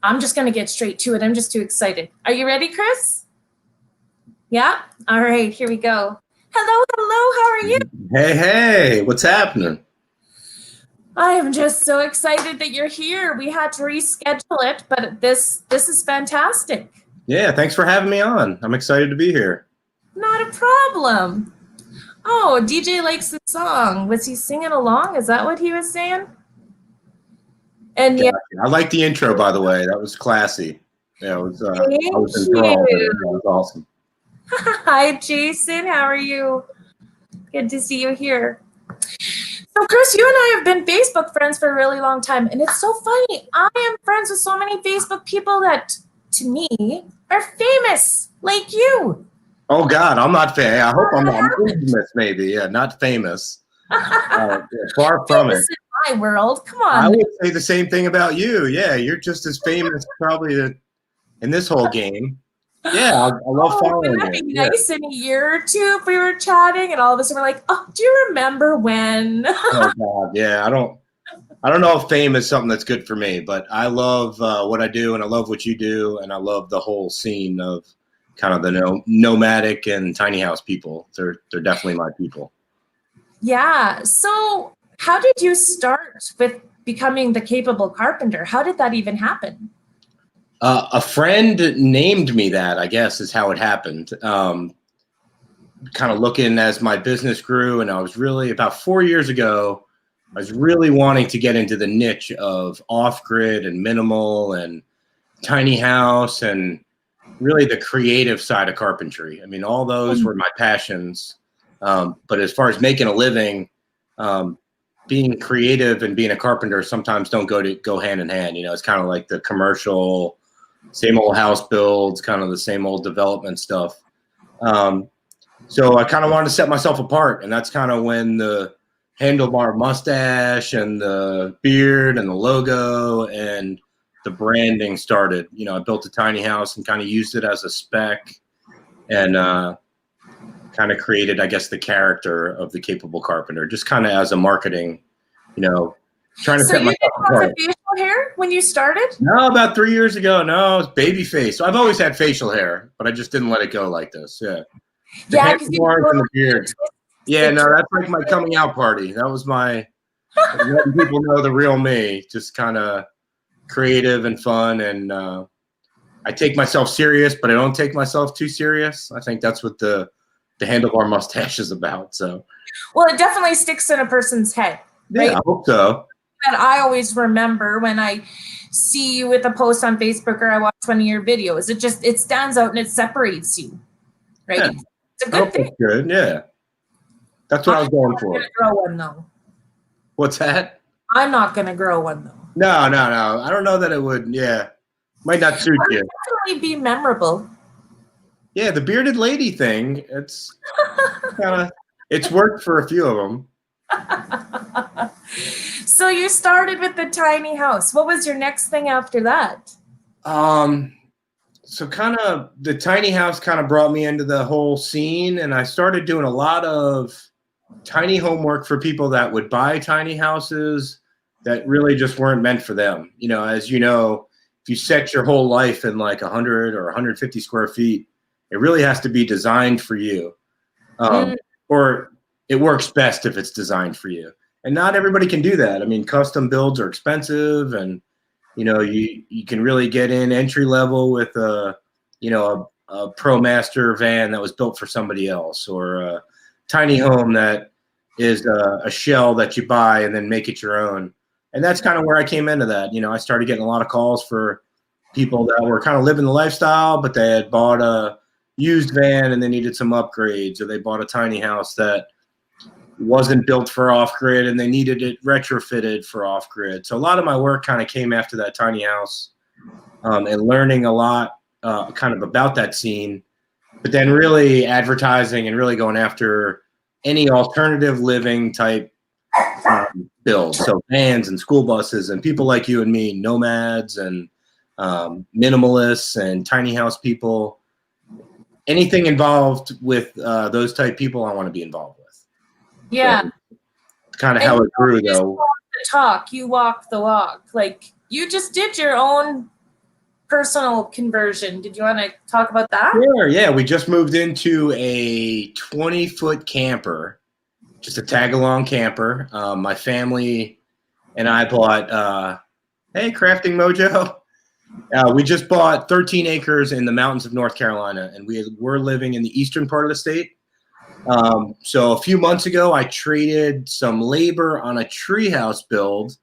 I'm just going to get straight to it. I'm just too excited. Are you ready, Chris? Yeah? All right, here we go. Hello, hello. How are you? Hey, what's happening? I am just so excited that you're here. We had to reschedule it, but this is fantastic. Yeah, thanks for having me on. I'm excited to be here. Not a problem. Oh, DJ likes the song. Was he singing along? Is that what he was saying? And yeah, I like the intro, by the way. That was classy. Yeah, it was. I was thank enthralled. you. That was awesome. Hi, Jason. How are you? Good to see you here. So, Chris, you and I have been Facebook friends for a really long time, and it's so funny. I am friends with so many Facebook people that, to me, are famous, like you. Oh God, I'm not famous. I hope I'm not. I'm famous, maybe. Yeah, not famous. Yeah, far from it. In my world, come on. I would say the same thing about you. Yeah, you're just as famous, probably, in this whole game. Yeah, I love following wouldn't that you. be nice in a year or two if we were chatting and all of a sudden we're like, oh, do you remember when? Oh God, yeah. I don't know if fame is something that's good for me, but I love what I do, and I love what you do, and I love the whole scene of kind of the nomadic and tiny house people. They're definitely my people. Yeah. So how did you start with becoming the Capable Carpenter? How did that even happen? A friend named me that, I guess, is how it happened. Kind of looking as my business grew, and I was really, about 4 years ago, I was really wanting to get into the niche of off-grid and minimal and tiny house and really the creative side of carpentry. I mean, all those were my passions. But as far as making a living, being creative and being a carpenter sometimes don't go hand in hand. You know, it's kind of like the commercial, same old house builds, kind of the same old development stuff. So I kind of wanted to set myself apart, and that's kind of when the handlebar mustache and the beard and the logo and the branding started. You know, I built a tiny house and kind of used it as a spec, and kind of created, I guess, the character of the Capable Carpenter, just kind of as a marketing, trying to set myself apart. So you didn't have facial hair when you started? No, about 3 years ago. No, it's baby face. So I've always had facial hair, but I just didn't let it go like this. Yeah. Yeah, because you and the beard. Yeah, no, that's like my coming out party. That was my letting people know the real me. Just kind of creative and fun, and I take myself serious, but I don't take myself too serious. I think that's what the handlebar mustache is about. So, well, it definitely sticks in a person's head. Right? Yeah, I hope so. And I always remember when I see you with a post on Facebook or I watch one of your videos, it stands out and it separates you. Right? Yeah. It's a good thing. Good, yeah. That's what I was going for. I'm not gonna grow one though. What's that? I'm not gonna grow one though. No. I don't know that it would. Yeah, might not suit you. Definitely be memorable. Yeah, the bearded lady thing. It's kind of it's worked for a few of them. So you started with the tiny house. What was your next thing after that? So kind of the tiny house kind of brought me into the whole scene, and I started doing a lot of tiny homework for people that would buy tiny houses that really just weren't meant for them. You know, as you know, if you set your whole life in like 100 or 150 square feet, it really has to be designed for you. Or it works best if it's designed for you. And not everybody can do that. I mean, custom builds are expensive, and you can really get in entry level with a ProMaster van that was built for somebody else, or a tiny home that is a shell that you buy and then make it your own. And that's kind of where I came into that. I started getting a lot of calls for people that were kind of living the lifestyle, but they had bought a used van and they needed some upgrades, or they bought a tiny house that wasn't built for off-grid and they needed it retrofitted for off-grid. So a lot of my work kind of came after that tiny house, and learning a lot kind of about that scene, but then really advertising and really going after any alternative living type builds. So vans and school buses and people like you and me, nomads and minimalists and tiny house people. Anything involved with those type people, I want to be involved with. Yeah. So, kind of how it grew, though. You talk the talk, you walk the walk. Like, you just did your own personal conversion. Did you want to talk about that? Sure, yeah. We just moved into a 20-foot camper, just a tag-along camper. My family and I bought, hey, Crafting Mojo. We just bought 13 acres in the mountains of North Carolina, and we're living in the eastern part of the state. So a few months ago, I traded some labor on a treehouse build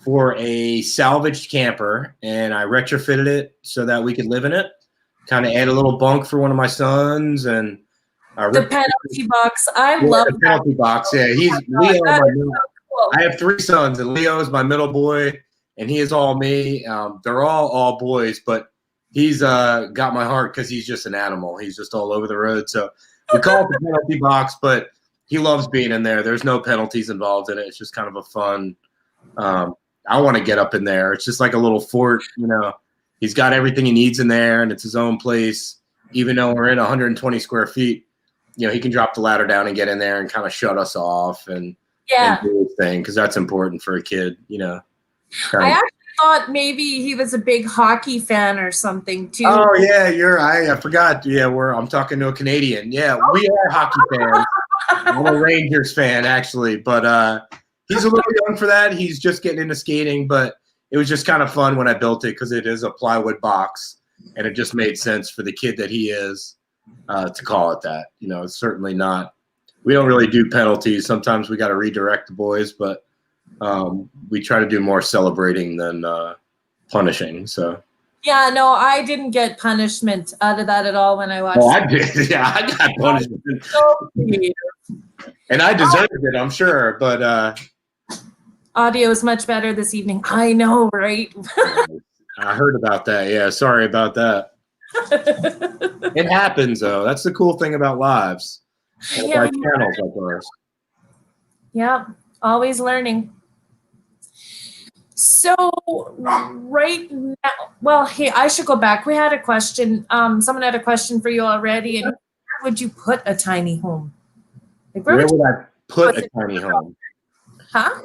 for a salvaged camper, and I retrofitted it so that we could live in it. Kind of add a little bunk for one of my sons, and the penalty box. I love the penalty box. Yeah, he's Leo. Cool. I have 3 sons, and Leo is my middle boy, and he is all me. They're all boys, but he's got my heart because he's just an animal. He's just all over the road. So we call it the penalty box, but he loves being in there. There's no penalties involved in it. It's just kind of a fun. I want to get up in there. It's just like a little fort, you know. He's got everything he needs in there, and it's his own place. Even though we're in 120 square feet, you know, he can drop the ladder down and get in there and kind of shut us off and do his thing, because that's important for a kid, you know. I actually thought maybe he was a big hockey fan or something too. Oh yeah, I forgot. Yeah, I'm talking to a Canadian. Yeah, we are hockey fans. I'm a Rangers fan actually, but he's a little young for that. He's just getting into skating, but it was just kind of fun when I built it because it is a plywood box, and it just made sense for the kid that he is to call it that. You know, it's certainly not. We don't really do penalties. Sometimes we got to redirect the boys, but we try to do more celebrating than punishing. So. Yeah, no, I didn't get punishment out of that at all when I watched. Oh, I did. Yeah, I got punishment. And I deserved it, I'm sure, but. Audio is much better this evening. I know, right? I heard about that. Yeah, sorry about that. It happens, though. That's the cool thing about lives. Channels like ours. Yeah, always learning. So right now, well, hey, I should go back. We had a question. Someone had a question for you already. And where would you put a tiny home? Like, where would I put a tiny home? Huh?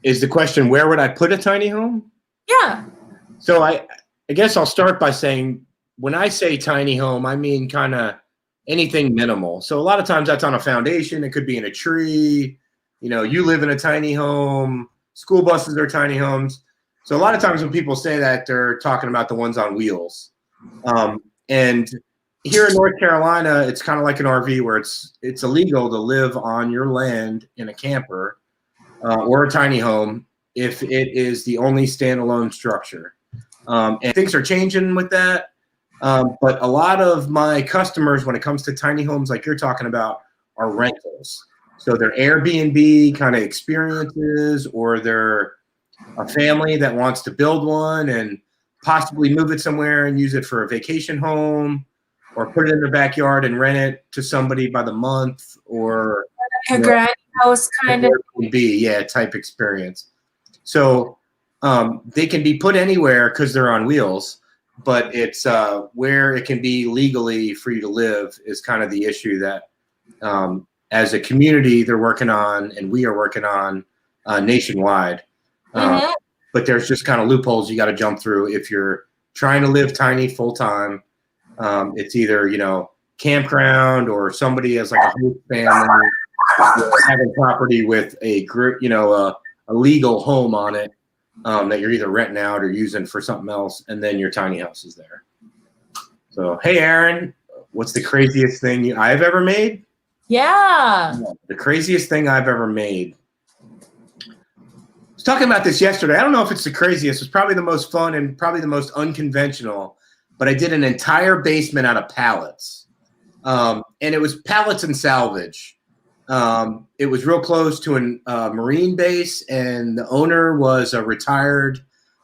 Is the question, where would I put a tiny home? Yeah. So I guess I'll start by saying, when I say tiny home, I mean kind of anything minimal. So a lot of times that's on a foundation. It could be in a tree. You know, you live in a tiny home. School buses are tiny homes. So a lot of times when people say that, they're talking about the ones on wheels. And here in North Carolina, it's kind of like an RV where it's illegal to live on your land in a camper or a tiny home if it is the only standalone structure. And things are changing with that. But a lot of my customers, when it comes to tiny homes like you're talking about, are rentals. So they're Airbnb kind of experiences, or they're a family that wants to build one and possibly move it somewhere and use it for a vacation home, or put it in their backyard and rent it to somebody by the month, or a granny house kind of Airbnb, type experience. So they can be put anywhere because they're on wheels, but it's where it can be legally for you to live is kind of the issue that as a community they're working on, and we are working on nationwide. But there's just kind of loopholes you got to jump through if you're trying to live tiny full time. It's either, you know, campground, or somebody as like a host family having property with a legal home on it that you're either renting out or using for something else, and then your tiny house is there. So, hey, Aaron, what's the craziest thing I've ever made? Yeah. The craziest thing I've ever made. I was talking about this yesterday. I don't know if it's the craziest. It's probably the most fun and probably the most unconventional, but I did an entire basement out of pallets. And it was pallets and salvage. It was real close to a Marine base, and the owner was a retired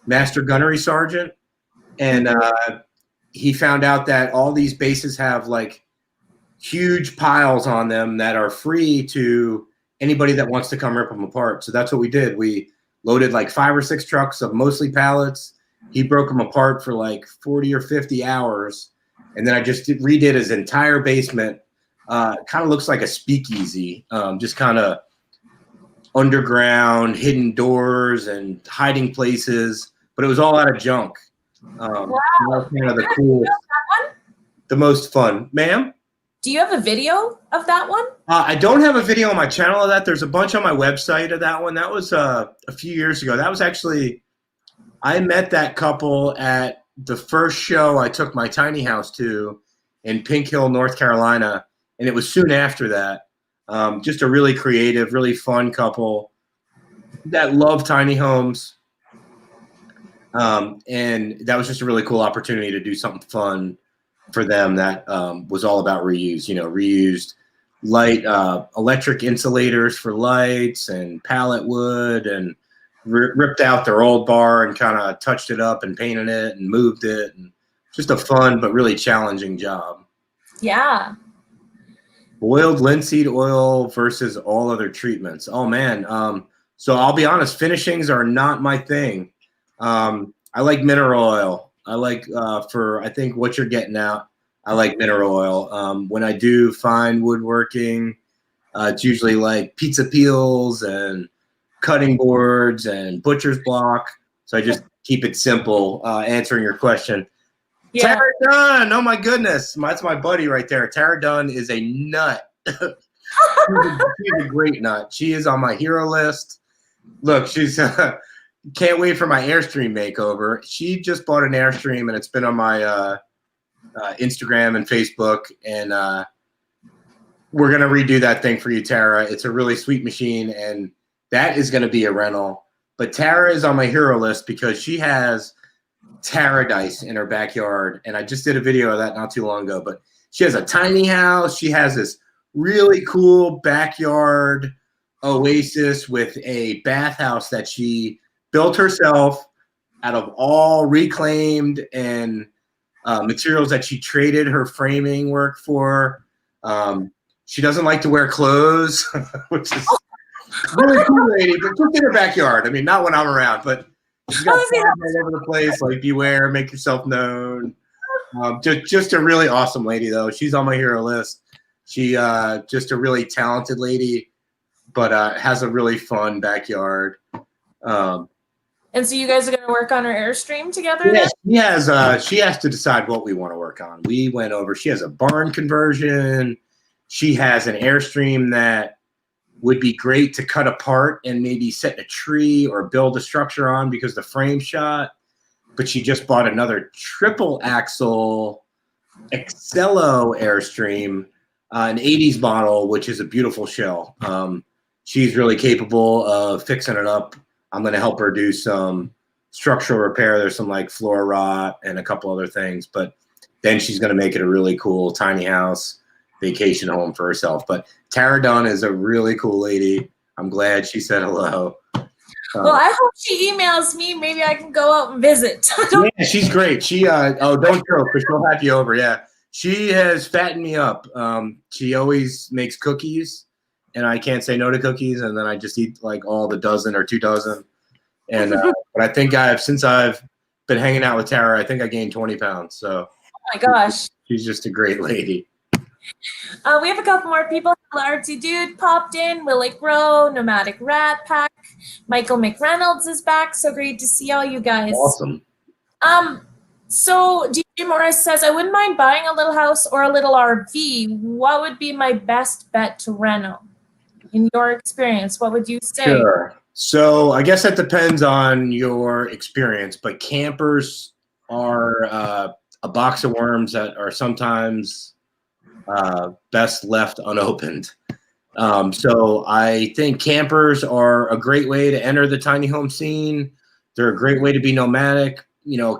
master gunnery sergeant. And he found out that all these bases have like huge piles on them that are free to anybody that wants to come rip them apart. So that's what we did. We loaded like 5 or 6 trucks of mostly pallets. He broke them apart for like 40 or 50 hours. And then I just redid his entire basement. Kind of looks like a speakeasy, just kind of underground, hidden doors and hiding places. But it was all out of junk. Wow. That's kind of the coolest, the most fun. Ma'am? Do you have a video of that one? I don't have a video on my channel of that. There's a bunch on my website of that one. That was a few years ago. That was actually, I met that couple at the first show I took my tiny house to in Pink Hill, North Carolina. And it was soon after that. Just a really creative, really fun couple that love tiny homes. And that was just a really cool opportunity to do something fun for them that was all about reuse, reused light, electric insulators for lights and pallet wood, and ripped out their old bar and kind of touched it up and painted it and moved it. And just a fun but really challenging job. Yeah. Boiled linseed oil versus all other treatments. Oh man. So I'll be honest, finishings are not my thing. I like mineral oil. I like I think what you're getting at, I like mineral oil. When I do fine woodworking, it's usually like pizza peels and cutting boards and butcher's block. So I just keep it simple, answering your question. Yeah. Tara Dunn, oh my goodness. That's my buddy right there. Tara Dunn is a nut. She's a great nut. She is on my hero list. Look, she's can't wait for my Airstream makeover. She just bought an Airstream, and it's been on my Instagram and Facebook. And we're going to redo that thing for you, Tara. It's a really sweet machine, and that is going to be a rental. But Tara is on my hero list because she has Taradise in her backyard. And I just did a video of that not too long ago. But she has a tiny house. She has this really cool backyard oasis with a bathhouse that she built herself out of all reclaimed and materials that she traded her framing work for. She doesn't like to wear clothes, which is really cool lady, but just in her backyard. I mean, not when I'm around, but she's got all over the place, like beware, make yourself known. Just a really awesome lady, though. She's on my hero list. She just a really talented lady, but has a really fun backyard. And so you guys are going to work on her Airstream together? Yeah, she has to decide what we want to work on. We went over, she has a barn conversion. She has an Airstream that would be great to cut apart and maybe set a tree or build a structure on because the frame shot. But she just bought another triple axle Excello Airstream, an 80s model, which is a beautiful shell. She's really capable of fixing it up. I'm going to help her do some structural repair. There's some like floor rot and a couple other things, but then she's going to make it a really cool tiny house vacation home for herself. But Tara Dunn is a really cool lady. I'm glad she said hello. Well, I hope she emails me. Maybe I can go out and visit. Yeah, she's great. She don't joke, because she'll have you over. Yeah, she has fattened me up. She always makes cookies, and I can't say no to cookies. And then I just eat like all the dozen or 2 dozen. And but I think since I've been hanging out with Tara, I think I gained 20 pounds. So oh my gosh, she's just a great lady. We have a couple more people. Artsy Dude popped in. Willie Grow, Nomadic Rat Pack. Michael McReynolds is back. So great to see all you guys. Awesome. So DJ Morris says, I wouldn't mind buying a little house or a little RV. What would be my best bet to reno? In your experience, what would you say? Sure. So I guess that depends on your experience, but campers are a box of worms that are sometimes best left unopened. So I think campers are a great way to enter the tiny home scene. They're a great way to be nomadic.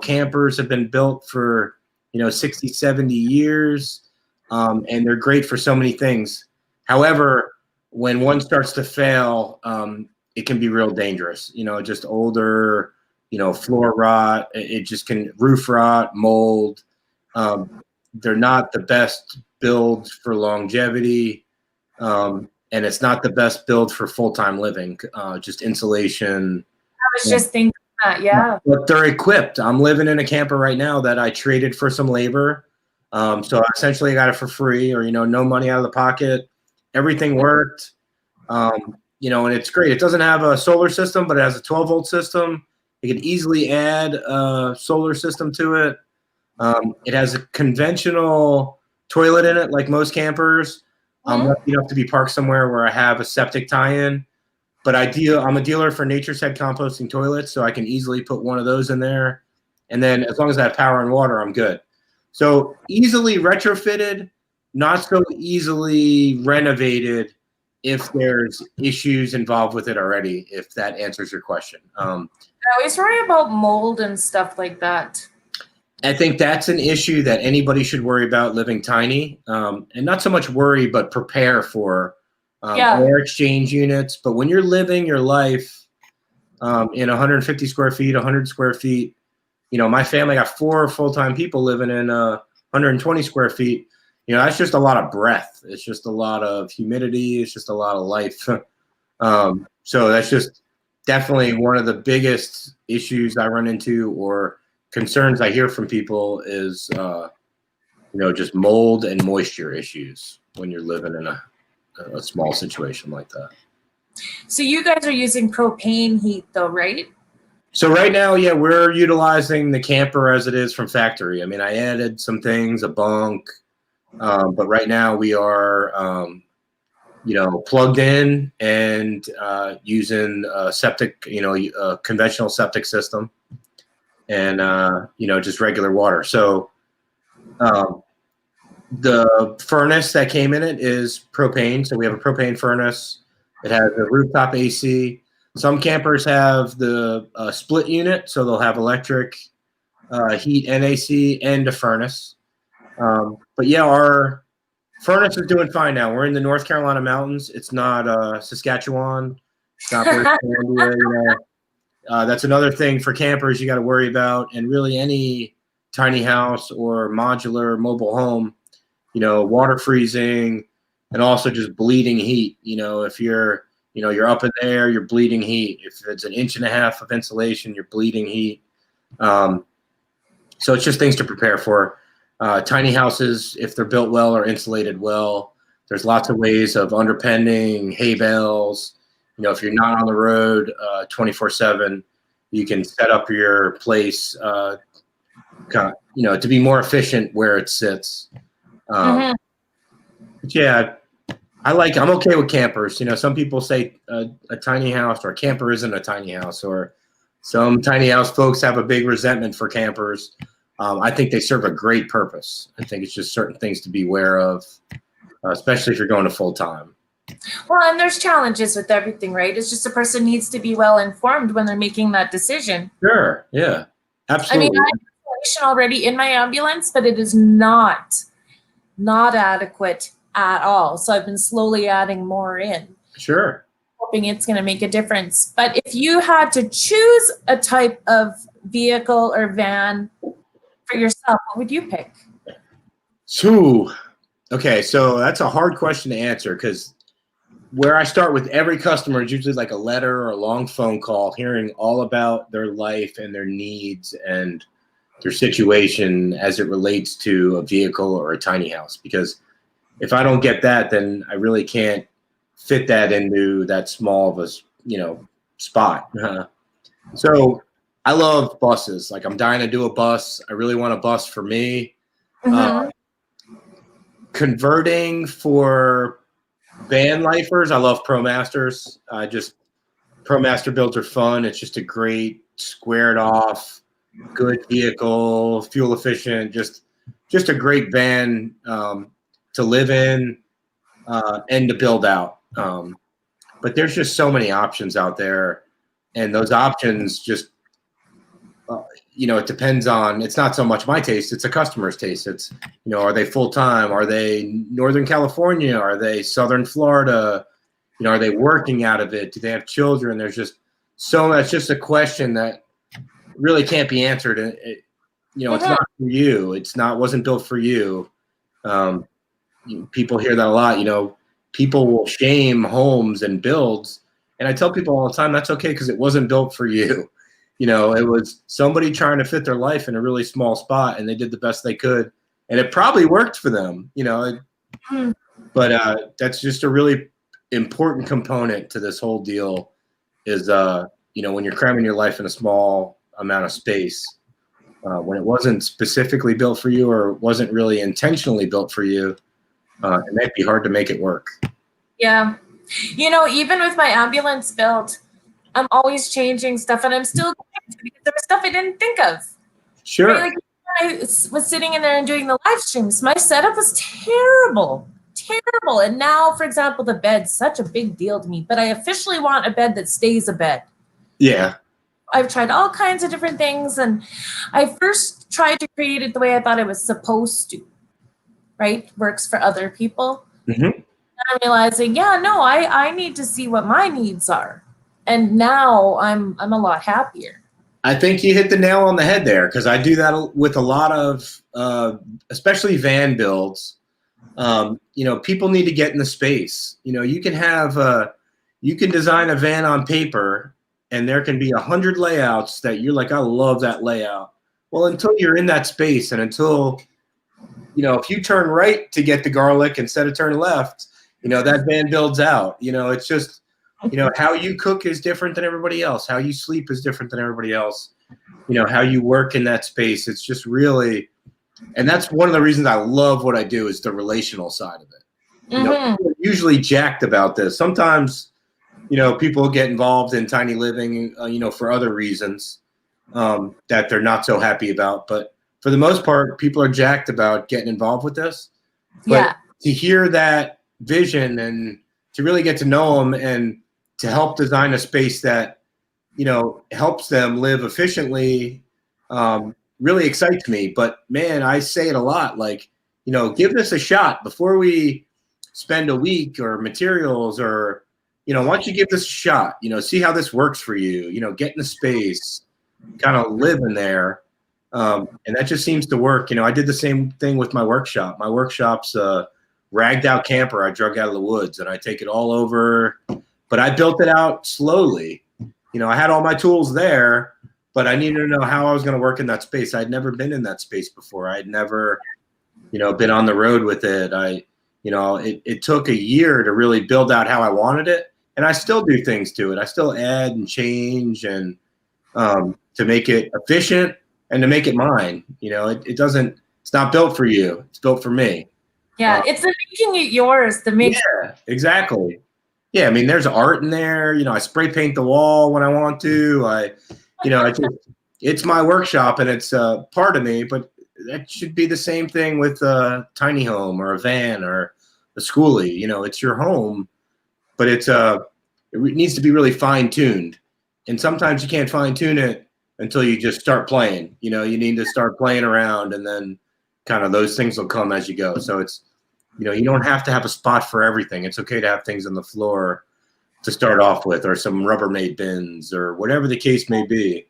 Campers have been built for, 60, 70 years, and they're great for so many things. However, when one starts to fail, it can be real dangerous. Just older, floor rot. It just can roof rot, mold. They're not the best build for longevity, and it's not the best build for full-time living. Just insulation. I was just thinking that, yeah. But they're equipped. I'm living in a camper right now that I traded for some labor. So I essentially got it for free, or no money out of the pocket. Everything worked. And it's great. It doesn't have a solar system, but it has a 12-volt system. I could easily add a solar system to it. It has a conventional toilet in it, like most campers. You don't have to be parked somewhere where I have a septic tie-in. But I'm a dealer for Nature's Head composting toilets, so I can easily put one of those in there. And then as long as I have power and water, I'm good. So easily retrofitted, not so easily renovated if there's issues involved with it already, if that answers your question. I always worry about mold and stuff like that. I think that's an issue that anybody should worry about living tiny. And not so much worry, but prepare for air exchange units. But when you're living your life in 150 square feet, 100 square feet, you know, my family got 4 full-time people living in 120 square feet. You know, that's just a lot of breath. It's just a lot of humidity. It's just a lot of life. So that's just definitely one of the biggest issues I run into, or concerns I hear from people, is, you know, just mold and moisture issues when you're living in a small situation like that. So you guys are using propane heat though, right? So right now, yeah, we're utilizing the camper as it is from factory. I mean, I added some things, a bunk, but right now we are, you know, plugged in and using a septic, you know, a conventional septic system, and, you know, just regular water. So the furnace that came in it is propane. So we have a propane furnace. It has a rooftop AC. Some campers have the split unit, so they'll have electric, heat and AC, and a furnace. But yeah, our furnace is doing fine now. We're in the North Carolina mountains. It's not Saskatchewan. It's not British Columbia. You know, that's another thing for campers you got to worry about, and really any tiny house or modular mobile home. You know, water freezing, and also just bleeding heat. You know, if you're up in there, you're bleeding heat. If it's 1.5 inches of insulation, you're bleeding heat. So it's just things to prepare for. Tiny houses, if they're built well or insulated well, there's lots of ways of underpinning, hay bales. You know, if you're not on the road 24/7, you can set up your place, you know, to be more efficient where it sits. But yeah, I'm okay with campers. You know, some people say a tiny house or a camper isn't a tiny house, or some tiny house folks have a big resentment for campers. I think they serve a great purpose. I think it's just certain things to be aware of, especially if you're going to full time. Well, and there's challenges with everything, right? It's just a person needs to be well informed when they're making that decision. Sure. Yeah. Absolutely. I mean, I have insulation already in my ambulance, but it is not adequate at all. So I've been slowly adding more in. Sure. Hoping it's going to make a difference. But if you had to choose a type of vehicle or van for yourself, what would you pick? Okay, so that's a hard question to answer, because where I start with every customer is usually like a letter or a long phone call, hearing all about their life and their needs and their situation as it relates to a vehicle or a tiny house. Because if I don't get that, then I really can't fit that into that small of a, you know, spot. So I love buses. Like, I'm dying to do a bus. I really want a bus for me. Converting for van lifers, I love ProMasters. ProMaster builds are fun. It's just a great squared off, good vehicle, fuel efficient, just a great van to live in and to build out. But there's just so many options out there, and those options just, you know, it depends on, it's not so much my taste, it's a customer's taste. It's, you know, are they full-time? Are they Northern California? Are they Southern Florida? You know, are they working out of it? Do they have children? There's just so much, just a question that really can't be answered. You know, it's not for you. Wasn't built for you. People hear that a lot. You know, people will shame homes and builds. And I tell people all the time, that's okay, because it wasn't built for you. You know, it was somebody trying to fit their life in a really small spot, and they did the best they could. And it probably worked for them, you know. But that's just a really important component to this whole deal is, you know, when you're cramming your life in a small amount of space when it wasn't specifically built for you or wasn't really intentionally built for you. It might be hard to make it work. Yeah. You know, even with my ambulance build, I'm always changing stuff, and I'm still because there was stuff I didn't think of. Sure. Right? Like when I was sitting in there and doing the live streams, my setup was terrible. And now, for example, the bed's such a big deal to me, but I officially want a bed that stays a bed. Yeah. I've tried all kinds of different things, and I first tried to create it the way I thought it was supposed to, right? Works for other people. Mm-hmm. And I'm realizing, yeah, no, I need to see what my needs are. And now I'm a lot happier. I think you hit the nail on the head there, because I do that with a lot of, especially van builds. People need to get in the space. You can design a van on paper, and there can be 100 layouts that you're like, I love that layout. Well, until you're in that space, and until, if you turn right to get the garlic instead of turn left, that van builds out. It's just, how you cook is different than everybody else. How you sleep is different than everybody else. How you work in that space. It's just really, and that's one of the reasons I love what I do, is the relational side of it. People are usually jacked about this. Sometimes, people get involved in tiny living, for other reasons that they're not so happy about. But for the most part, people are jacked about getting involved with this. But to hear that vision and to really get to know them and to help design a space that, helps them live efficiently, really excites me. But man, I say it a lot, like, give this a shot before we spend a week or materials, or, why don't you give this a shot, see how this works for you, get in the space, kind of live in there. And that just seems to work. I did the same thing with my workshop. My workshop's a ragged out camper I drug out of the woods, and I take it all over, but I built it out slowly. I had all my tools there, but I needed to know how I was going to work in that space. I'd never been in that space before. I'd never, been on the road with it. It took a year to really build out how I wanted it. And I still do things to it. I still add and change, and to make it efficient and to make it mine. It's not built for you. It's built for me. Yeah, it's the making it yours. Yeah, exactly. Yeah, I mean, there's art in there. I spray paint the wall when I want to. It's my workshop, and it's part of me. But that should be the same thing with a tiny home or a van or a schoolie. It's your home, but it needs to be really fine tuned. And sometimes you can't fine tune it until you just start playing. You need to start playing around, and then kind of those things will come as you go. So it's, you don't have to have a spot for everything. It's okay to have things on the floor to start off with, or some Rubbermaid bins, or whatever the case may be.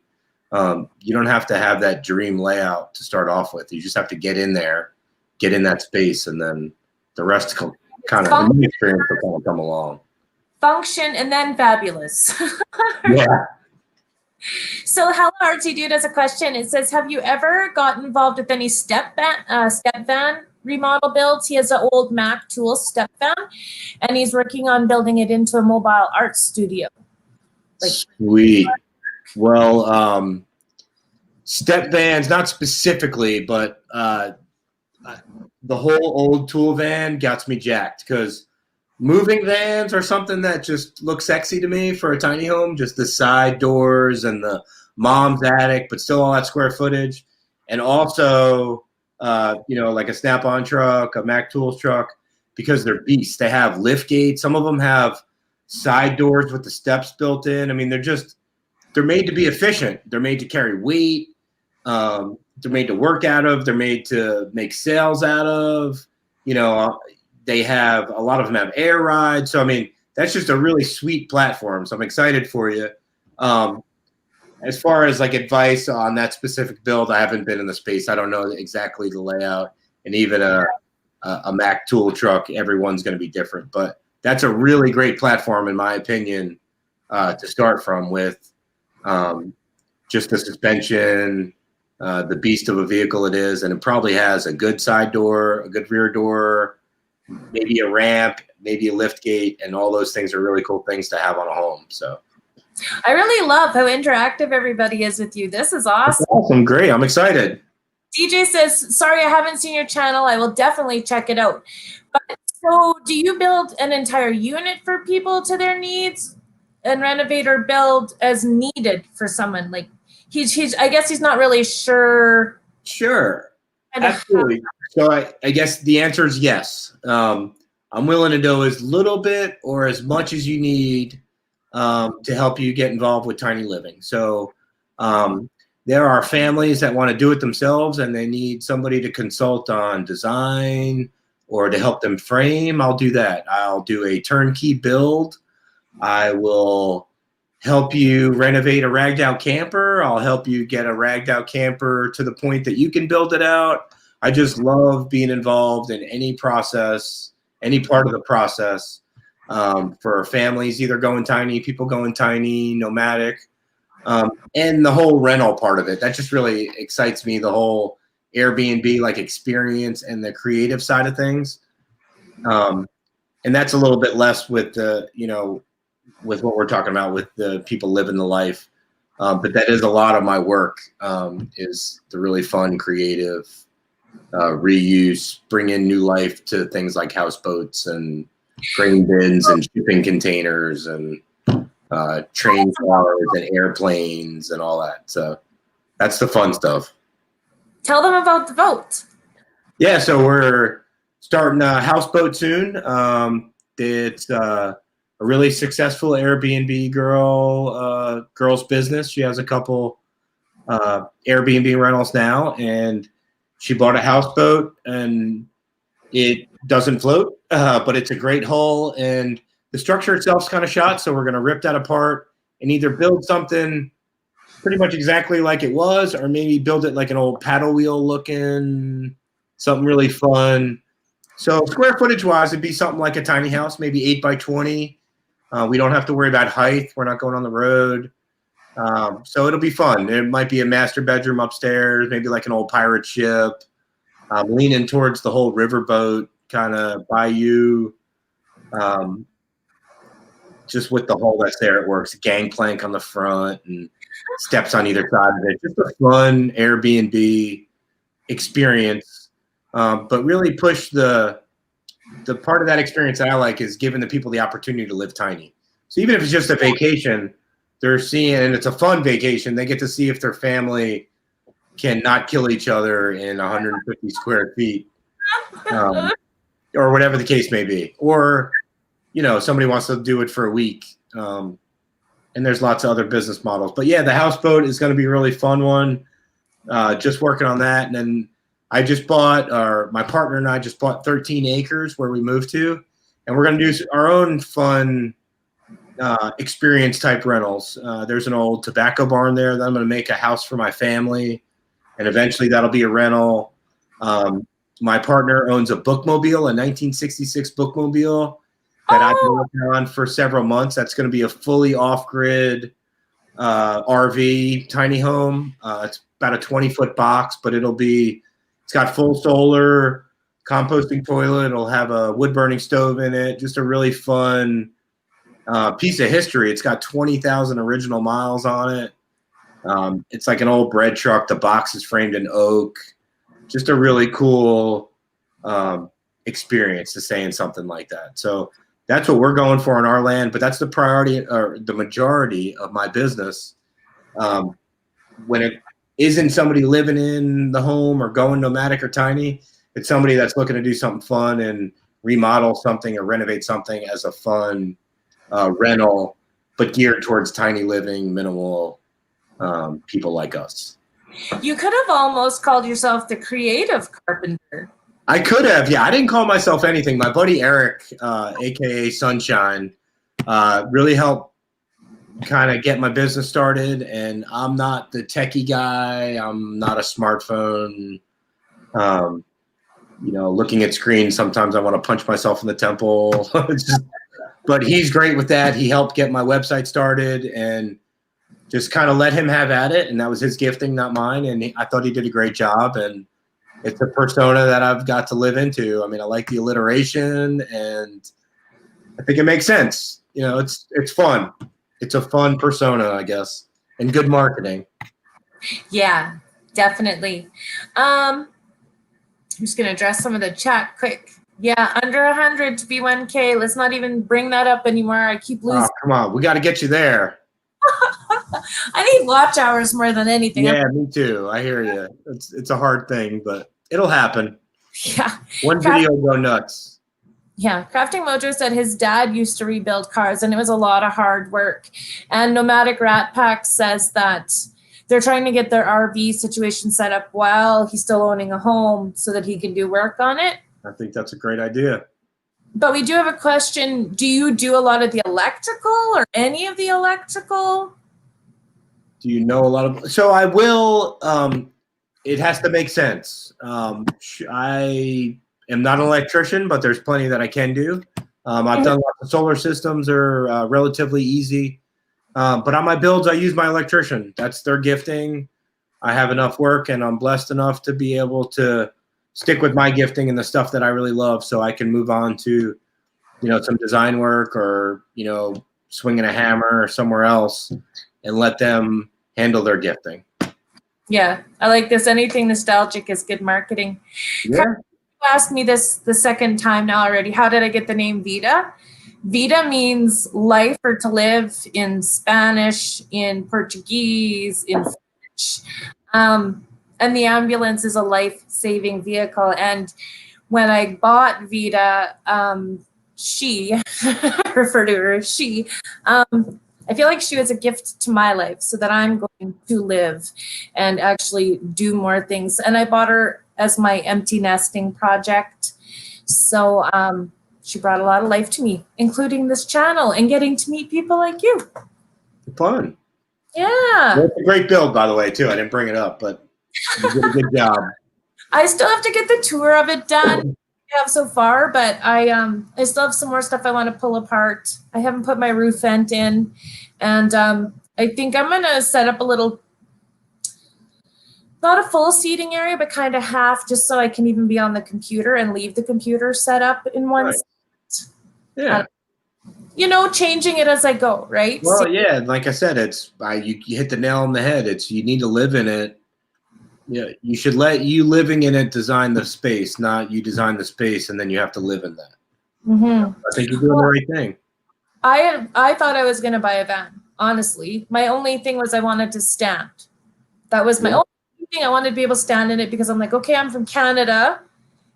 You don't have to have that dream layout to start off with. You just have to get in there, get in that space, and then the rest the new experience will kind of come along. Function and then fabulous. Yeah. So Hello Artsy Dude has a question. It says, have you ever gotten involved with any step van remodel builds? He has an old Mac tool step van, and he's working on building it into a mobile art studio. Sweet. Well, step vans, not specifically, but the whole old tool van gets me jacked, because moving vans are something that just looks sexy to me for a tiny home. Just the side doors and the mom's attic, but still all that square footage. And also, like a Snap-on truck, a Mac Tools truck, because they're beasts. They have lift gates. Some of them have side doors with the steps built in. I mean, they're made to be efficient. They're made to carry weight. They're made to work out of. They're made to make sails out of. They have, a lot of them have air rides. So, I mean, that's just a really sweet platform. So I'm excited for you. As far as like advice on that specific build, I haven't been in the space. I don't know exactly the layout, and even a Mac tool truck, everyone's going to be different, but that's a really great platform, in my opinion, to start from, with just the suspension, the beast of a vehicle it is. And it probably has a good side door, a good rear door, maybe a ramp, maybe a lift gate, and all those things are really cool things to have on a home. So I really love how interactive everybody is with you. This is awesome. Awesome, great. I'm excited. DJ says, sorry, I haven't seen your channel. I will definitely check it out. But so do you build an entire unit for people to their needs and renovate or build as needed for someone? Like he's I guess he's not really sure. Sure. Absolutely. So I guess the answer is yes. I'm willing to do as little bit or as much as you need to help you get involved with tiny living. So there are families that want to do it themselves and they need somebody to consult on design or to help them frame. I'll do that. I'll do a turnkey build. I will help you renovate a ragged out camper. I'll help you get a ragged out camper to the point that you can build it out. I just love being involved in any process, any part of the process for families either going tiny, people going tiny, nomadic, and the whole rental part of it. That just really excites me, the whole Airbnb like experience and the creative side of things. And that's a little bit less with the, with what we're talking about with the people living the life. But that is a lot of my work, is the really fun, creative reuse, bring in new life to things like houseboats and grain bins and shipping containers and train cars and airplanes and all that. So that's the fun stuff. Tell them about the boat. Yeah, so we're starting a houseboat soon. It's a really successful Airbnb girl's business. She has a couple Airbnb rentals now, and she bought a houseboat, and it doesn't float, but it's a great hull, and the structure itself is kind of shot, so we're going to rip that apart and either build something pretty much exactly like it was, or maybe build it like an old paddle wheel looking, something really fun. So square footage wise, it'd be something like a tiny house, maybe 8 by 20. We don't have to worry about height. We're not going on the road. So it'll be fun. It might be a master bedroom upstairs, maybe like an old pirate ship, leaning towards the whole riverboat kind of bayou. Just with the hull that's there, it works. Gangplank on the front and steps on either side of it. Just a fun Airbnb experience, but really push the part of that experience that I like is giving the people the opportunity to live tiny. So even if it's just a vacation, they're seeing, and it's a fun vacation, they get to see if their family can not kill each other in 150 square feet, or whatever the case may be. Or, somebody wants to do it for a week. And there's lots of other business models. But yeah, the houseboat is going to be a really fun one. Just working on that. And then my partner and I just bought 13 acres where we moved to. And we're going to do our own fun experience type rentals. There's an old tobacco barn there that I'm going to make a house for my family. And eventually that'll be a rental. My partner owns a bookmobile, a 1966 bookmobile that I've been working on for several months. That's going to be a fully off-grid RV tiny home. It's about a 20-foot box, but it's got full solar, composting toilet. It'll have a wood-burning stove in it. Just a really fun piece of history. It's got 20,000 original miles on it. It's like an old bread truck. The box is framed in oak. Just a really cool experience to stay in something like that. So that's what we're going for on our land, but that's the priority or the majority of my business. When it isn't somebody living in the home or going nomadic or tiny, it's somebody that's looking to do something fun and remodel something or renovate something as a fun rental, but geared towards tiny living, minimal people like us. You could have almost called yourself the creative carpenter. I could have, yeah. I didn't call myself anything. My buddy Eric, aka Sunshine, really helped kind of get my business started. And I'm not the techie guy. I'm not a smartphone. Looking at screens, sometimes I want to punch myself in the temple. But he's great with that. He helped get my website started and just kind of let him have at it. And that was his gifting, not mine. And I thought he did a great job. And it's a persona that I've got to live into. I mean, I like the alliteration, and I think it makes sense. It's fun. it's a fun persona, I guess, and good marketing. Yeah, definitely. I'm just going to address some of the chat quick. Yeah, under 100 to be 1K. Let's not even bring that up anymore. I keep losing. Oh, come on. We got to get you there. I need watch hours more than anything. Yeah, me too. I hear you. It's a hard thing, but it'll happen. Yeah. One video will go nuts. Yeah, Crafting Mojo said his dad used to rebuild cars, and it was a lot of hard work. And Nomadic Rat Pack says that they're trying to get their RV situation set up while he's still owning a home so that he can do work on it. I think that's a great idea. But we do have a question. Do you do a lot of the electrical or any of the electrical? Do you know a lot of? So I will. It has to make sense. I am not an electrician, but there's plenty that I can do. I've done lots of solar systems are relatively easy. But on my builds, I use my electrician. That's their gifting. I have enough work, and I'm blessed enough to be able to stick with my gifting and the stuff that I really love, so I can move on to, some design work or, swinging a hammer or somewhere else and let them handle their gifting. Yeah, I like this. Anything nostalgic is good marketing. Yeah. You asked me this the second time now already. How did I get the name Vida? Vida means life or to live in Spanish, in Portuguese, in French. And the ambulance is a life-saving vehicle. And when I bought Vida, she, refer to her as she, I feel like she was a gift to my life so that I'm going to live and actually do more things. And I bought her as my empty nesting project. So she brought a lot of life to me, including this channel and getting to meet people like you. Fun. Yeah. It's a great build, by the way, too. I didn't bring it up, but you did a good job. I still have to get the tour of it done. I have so far, but I still have some more stuff I want to pull apart. I haven't put my roof vent in, and I think I'm gonna set up a little, not a full seating area, but kind of half, just so I can even be on the computer and leave the computer set up in one. Right. Yeah. Changing it as I go, right? Well, yeah, like I said, it's you hit the nail on the head. It's you need to live in it. Yeah, you should let you living in it design the space, not you design the space and then you have to live in that. Mm-hmm. I think you're doing the right thing. I thought I was going to buy a van, honestly. My only thing was I wanted to stand. That was my only thing. I wanted to be able to stand in it because I'm like, okay, I'm from Canada.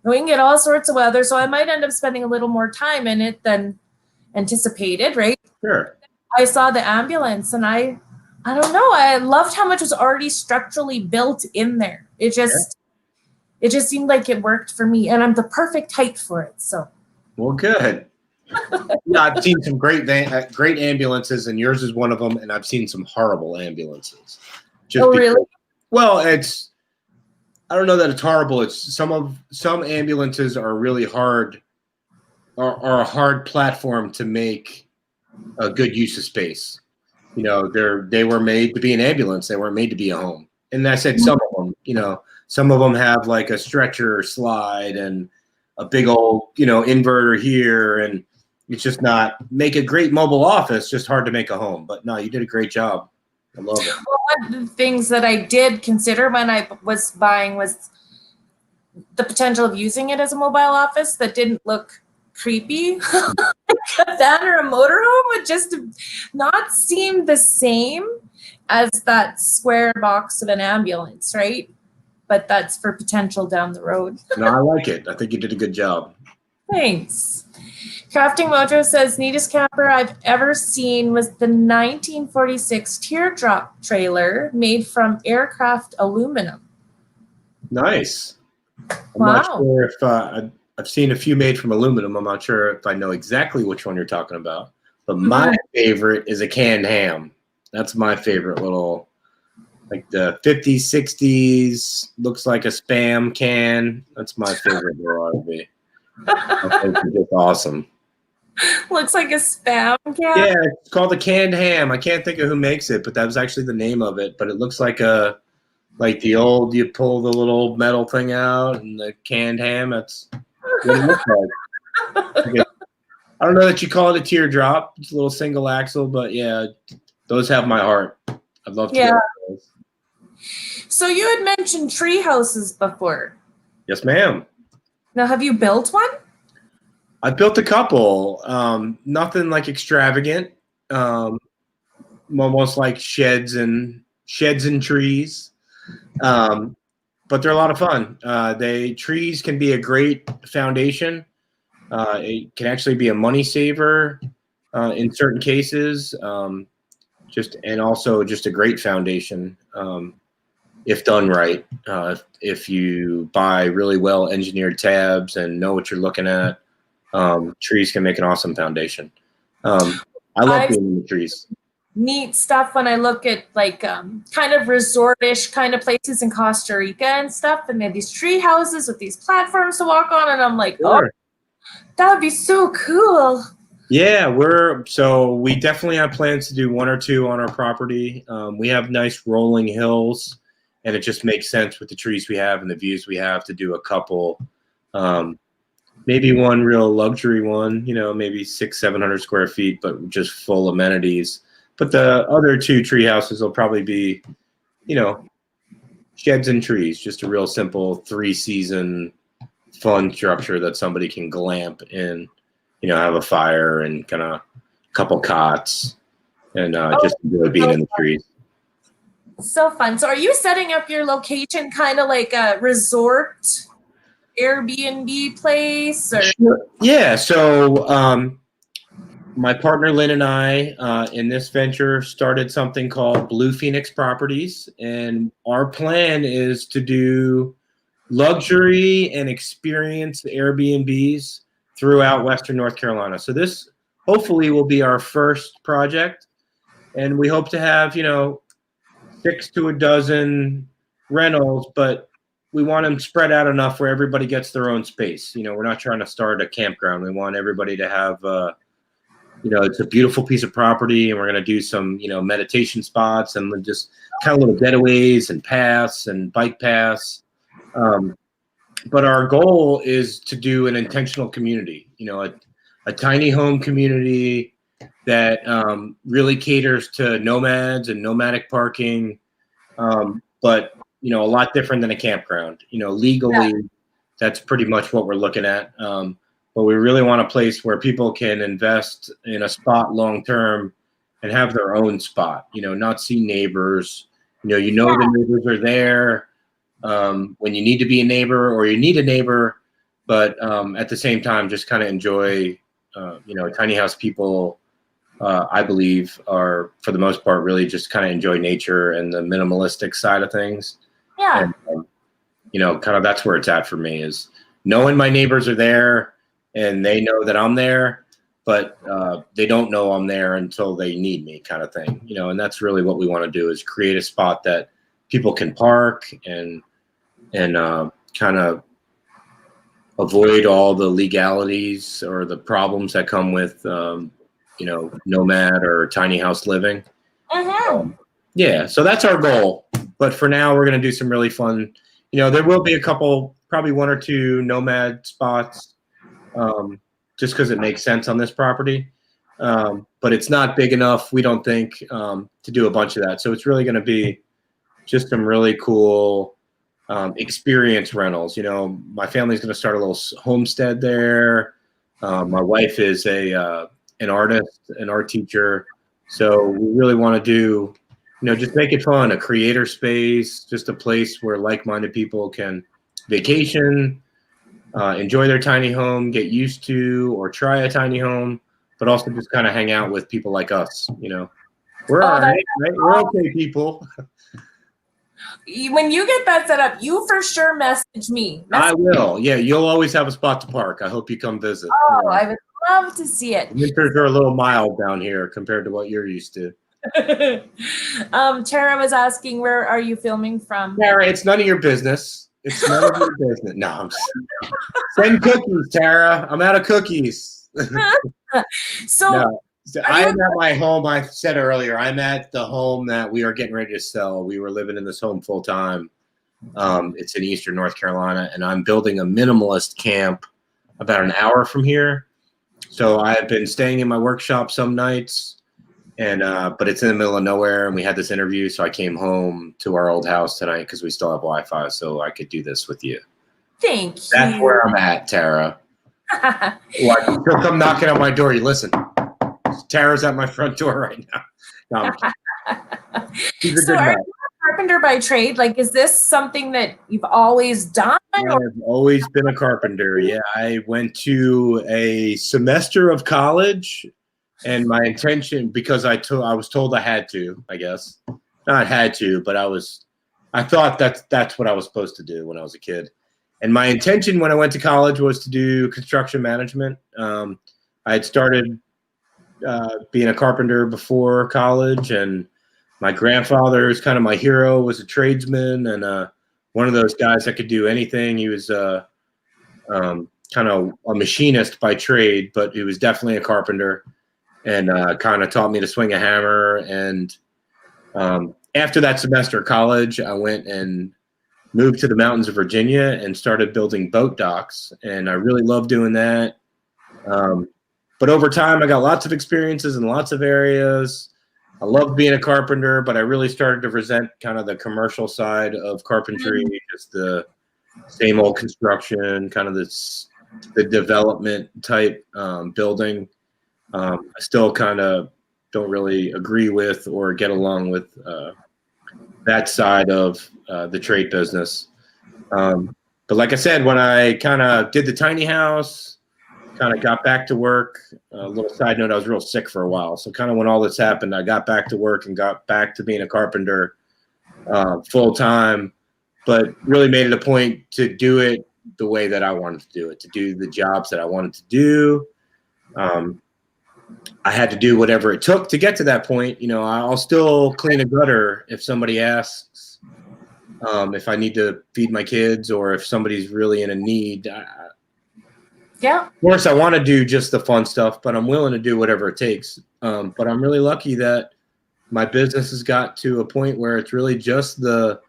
And we can get all sorts of weather, so I might end up spending a little more time in it than anticipated, right? Sure. I saw the ambulance and I don't know. I loved how much was already structurally built in there. It just seemed like it worked for me, and I'm the perfect height for it. So. Well, good. Yeah, I've seen some great ambulances, and yours is one of them. And I've seen some horrible ambulances. Really? Well, I don't know that it's horrible. It's some ambulances are really hard, are a hard platform to make a good use of space. They were made to be an ambulance. They weren't made to be a home. And I said some of them, some of them have like a stretcher slide and a big old, inverter here. And it's just not make a great mobile office, just hard to make a home. But no, you did a great job. I love it. Well, one of the things that I did consider when I was buying was the potential of using it as a mobile office that didn't look creepy. A van or a motorhome would just not seem the same as that square box of an ambulance, right? But that's for potential down the road. No, I like it. I think you did a good job. Thanks. Crafting Mojo says, neatest camper I've ever seen was the 1946 teardrop trailer made from aircraft aluminum. Nice. I'm Wow. not sure if I've seen a few made from aluminum. I'm not sure if I know exactly which one you're talking about. But my favorite is a canned ham. That's my favorite little, like the 50s, 60s, looks like a Spam can. That's my favorite little RV. I think it's just awesome. Looks like a Spam can? Yeah, it's called a canned ham. I can't think of who makes it, but that was actually the name of it. But it looks like the old, you pull the little metal thing out and the canned ham. That's what it looks like. I don't know that you call it a teardrop. It's a little single axle, but yeah, those have my heart. I'd love to get those. So you had mentioned tree houses before. Yes, ma'am. Now, have you built one? I built a couple. Nothing like extravagant. Almost like sheds and trees. But they're a lot of fun. Trees can be a great foundation. It can actually be a money saver in certain cases. And also just a great foundation if done right. If you buy really well engineered tabs and know what you're looking at, trees can make an awesome foundation. I love being in the trees. Neat stuff when I look at like kind of resort-ish kind of places in Costa Rica and stuff, and they have these tree houses with these platforms to walk on, and I'm like, Sure. oh, that would be so cool. Yeah, we definitely have plans to do one or two on our property. We have nice rolling hills, and it just makes sense with the trees we have and the views we have to do a couple. Maybe one real luxury one, maybe 600-700 square feet, but just full amenities. But the other two tree houses will probably be, sheds and trees, just a real simple 3-season fun structure that somebody can glamp in, have a fire and kind of a couple cots and just enjoy being in the trees. So fun. So are you setting up your location kind of like a resort Airbnb place? Or? Sure. Yeah. So my partner Lynn and I in this venture started something called Blue Phoenix Properties, and our plan is to do luxury and experience Airbnbs throughout Western North Carolina. So this hopefully will be our first project, and we hope to have 6 to a dozen rentals, but we want them spread out enough where everybody gets their own space. We're not trying to start a campground. We want everybody to have it's a beautiful piece of property, and we're going to do some, meditation spots and just kind of little getaways and paths and bike paths. But our goal is to do an intentional community, a tiny home community that really caters to nomads and nomadic parking, but, a lot different than a campground. Legally, that's pretty much what we're looking at. But we really want a place where people can invest in a spot long term and have their own spot, not see neighbors. The neighbors are there when you need to be a neighbor or you need a neighbor, but at the same time, just kind of enjoy, tiny house people, I believe, are for the most part really just kind of enjoy nature and the minimalistic side of things. Yeah. And, kind of that's where it's at for me, is knowing my neighbors are there and they know that I'm there, but they don't know I'm there until they need me, kind of thing. And that's really what we want to do, is create a spot that people can park and kind of avoid all the legalities or the problems that come with, nomad or tiny house living. Yeah, so that's our goal. But for now, we're going to do some really fun, there will be a couple, probably 1 or 2 nomad spots, just because it makes sense on this property. But it's not big enough, we don't think, to do a bunch of that. So it's really going to be just some really cool experience rentals. My family's going to start a little homestead there. My wife is an artist, an art teacher. So we really want to do, just make it fun, a creator space, just a place where like-minded people can vacation, enjoy their tiny home, get used to or try a tiny home, but also just kind of hang out with people like us. We're all right? We're okay people. When you get that set up, you for sure message me. I will. Yeah, you'll always have a spot to park. I hope you come visit. Oh, I would love to see it. Winters are a little mild down here compared to what you're used to. Tara was asking, where are you filming from? Tara, it's none of your business. It's none of your business. No, send cookies, Tara. I'm out of cookies. So no. I am at my home. I said earlier, I'm at the home that we are getting ready to sell. We were living in this home full time. It's in Eastern North Carolina, and I'm building a minimalist camp about an hour from here. So I have been staying in my workshop some nights, and but it's in the middle of nowhere, and we had this interview, so I came home to our old house tonight because we still have Wi-Fi, so I could do this with you. Thank you. That's where I'm at, Tara. Like, she'll come knocking on my door. You listen. Tara's at my front door right now. No, So are you a carpenter by trade? Like, is this something that you've always done? I've always been a carpenter. Yeah, I went to a semester of college, and my intention, because I was told I had to, I guess. Not had to, but I thought that's what I was supposed to do when I was a kid. And my intention when I went to college was to do construction management. I had started being a carpenter before college, and my grandfather is kind of my hero, was a tradesman, and one of those guys that could do anything. He was kind of a machinist by trade, but he was definitely a carpenter, and kind of taught me to swing a hammer. And after that semester of college, I went and moved to the mountains of Virginia and started building boat docks, and I really loved doing that. But over time, I got lots of experiences in lots of areas. I loved being a carpenter, but I really started to resent kind of the commercial side of carpentry, just the same old construction, kind of the development type building. I still kind of don't really agree with or get along with that side of the trade business. But like I said, when I kind of did the tiny house, kind of got back to work. A little side note, I was real sick for a while. So kind of when all this happened, I got back to work and got back to being a carpenter full time, but really made it a point to do it the way that I wanted to do it, to do the jobs that I wanted to do. I had to do whatever it took to get to that point. You know, I'll still clean a gutter if somebody asks, if I need to feed my kids or if somebody's really in a need. Yeah. Of course, I want to do just the fun stuff, but I'm willing to do whatever it takes. But I'm really lucky that my business has got to a point where it's really just the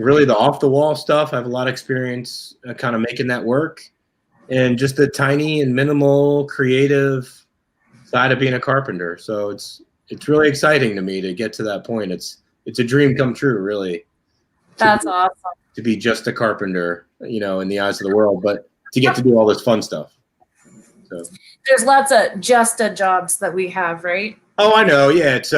off the wall stuff. I have a lot of experience kind of making that work, and just the tiny and minimal creative side of being a carpenter. So it's really exciting to me to get to that point. It's a dream come true, really. That's awesome. To be just a carpenter, you know, in the eyes of the world, but to get to do all this fun stuff. So there's lots of just jobs that we have, right? Oh, I know. Yeah, it's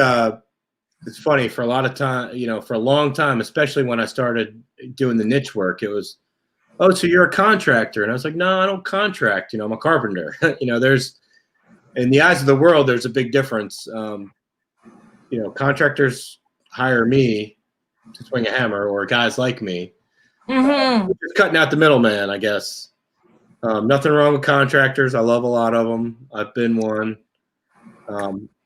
funny for a lot of time, you know, for a long time, especially when I started doing the niche work, it was, oh, so you're a contractor. And I was like, no, I don't contract, you know, I'm a carpenter. You know, there's, in the eyes of the world, there's a big difference. You know, contractors hire me to swing a hammer, or guys like me. Just cutting out the middleman, I guess. Nothing wrong with contractors. I love a lot of them. I've been one.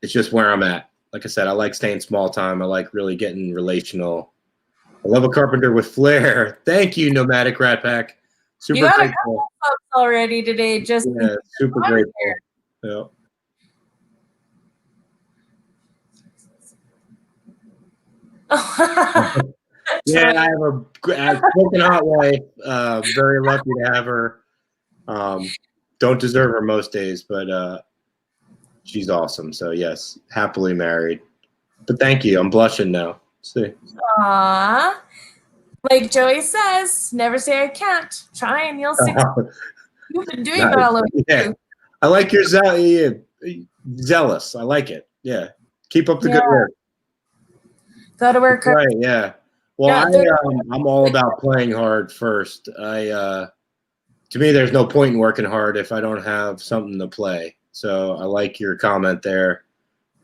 It's just where I'm at. Like I said, I like staying small time. I like really getting relational. I love a carpenter with flair. Thank you, Nomadic Rat Pack. Super you got grateful. a couple folks already today. Just yeah, super grateful. Yeah. Yeah, I have a broken hot wife. Very lucky to have her. Don't deserve her most days, but she's awesome. So yes, happily married. But thank you. I'm blushing now. See. Aww. Like Joey says, never say I can't. Try and you'll see. You've been doing that all over. Yeah. I like your zealous. I like it. Yeah. Keep up the good work. Go to work. Right. Yeah. Well, I'm all about playing hard first. To me, there's no point in working hard if I don't have something to play. So I like your comment there.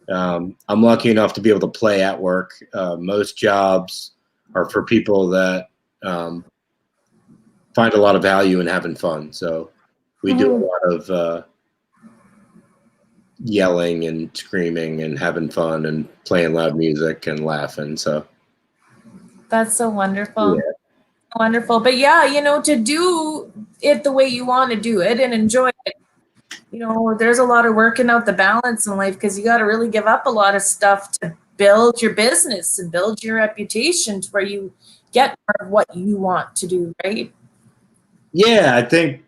I'm lucky enough to be able to play at work. Most jobs are for people that find a lot of value in having fun. So we do a lot of yelling and screaming and having fun and playing loud music and laughing. So that's so wonderful. Yeah. Wonderful. But yeah, you know, to do it the way you want to do it and enjoy it, you know, there's a lot of working out the balance in life, because you got to really give up a lot of stuff to build your business and build your reputation to where you get more of what you want to do, right? Yeah, I think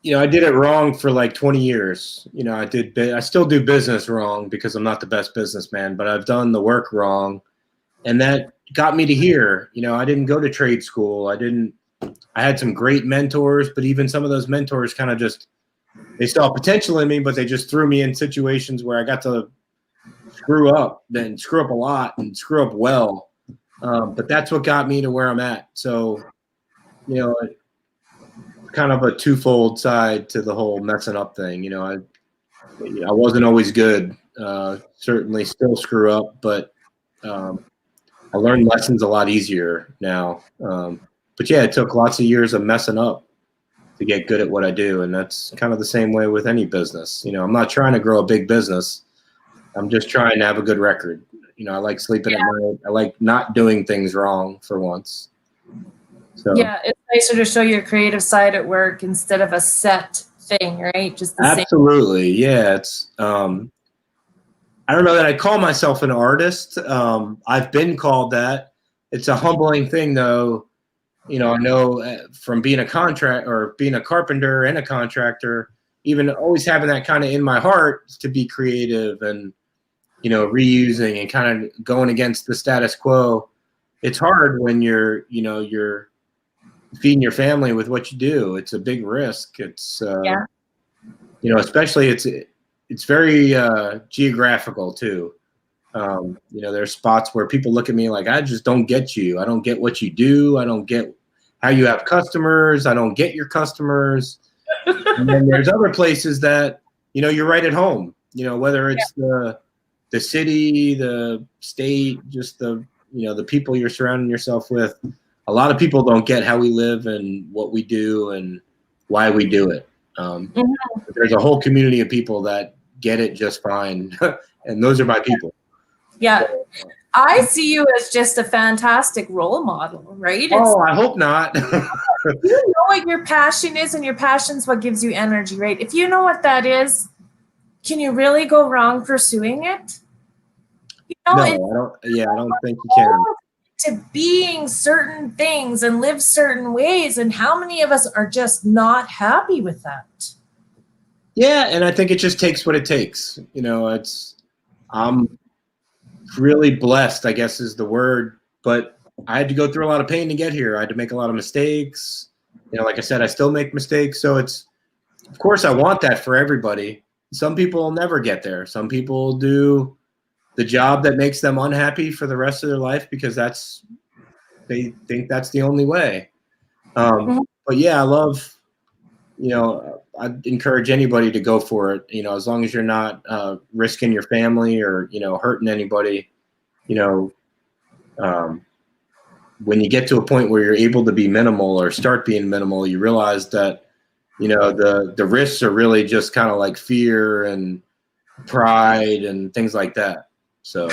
I did it wrong for like 20 years. I still do business wrong because I'm not the best businessman, but I've done the work wrong. And that got me to here. I didn't go to trade school. I had some great mentors, but even some of those mentors kind of they saw potential in me, but they just threw me in situations where I got to screw up a lot and screw up well. But that's what got me to where I'm at. So, kind of a twofold side to the whole messing up thing. I wasn't always good. Certainly still screw up, but I learned lessons a lot easier now. But yeah, it took lots of years of messing up to get good at what I do. And that's kind of the same way with any business. I'm not trying to grow a big business. I'm just trying to have a good record. I like sleeping at night. I like not doing things wrong for once. So yeah, it's nicer to show your creative side at work instead of a set thing, right? Just the absolutely. Same. Yeah. It's, I don't know that I call myself an artist. I've been called that. It's a humbling thing though. I know from being a carpenter and a contractor, even always having that kind of in my heart to be creative and, reusing and kind of going against the status quo. It's hard when you're feeding your family with what you do. It's a big risk. It's, especially it's very geographical too. There's spots where people look at me like, I just don't get you. I don't get what you do. I don't get how you have customers. I don't get your customers. And then there's other places that, you're right at home, whether it's the city, the state, just the people you're surrounding yourself with. A lot of people don't get how we live and what we do and why we do it. There's a whole community of people that get it just fine. And those are my people. Yeah. I see you as just a fantastic role model, right? I hope not. You know what your passion is, and your passion's what gives you energy, right? If you know what that is, can you really go wrong pursuing it? No, I don't think you can. To being certain things and live certain ways, and how many of us are just not happy with that? Yeah, and I think it just takes what it takes. I'm really blessed, I guess is the word, but I had to go through a lot of pain to get here. I had to make a lot of mistakes. Like I said, I still make mistakes. So it's, of course, I want that for everybody. Some people will never get there. Some people do the job that makes them unhappy for the rest of their life because they think that's the only way. But yeah, I love, I'd encourage anybody to go for it. As long as you're not risking your family or, hurting anybody, when you get to a point where you're able to be minimal or start being minimal, you realize that, the risks are really just kind of like fear and pride and things like that. So.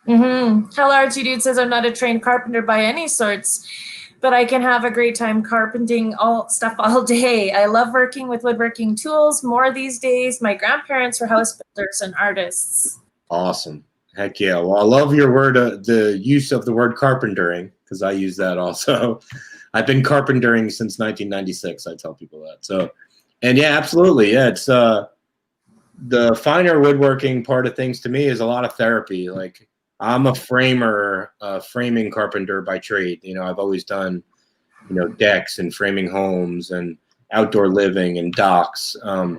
Hello, RT Dude says, I'm not a trained carpenter by any sorts, but I can have a great time carpenting all day. I love working with woodworking tools more these days. My grandparents were house builders and artists. Awesome. Heck yeah. Well, I love your word, the use of the word carpentering, because I use that also. I've been carpentering since 1996. I tell people that. So, and yeah, absolutely. Yeah. It's the finer woodworking part of things to me is a lot of therapy. Like, I'm a framing carpenter by trade. I've always done, decks and framing homes and outdoor living and docks. I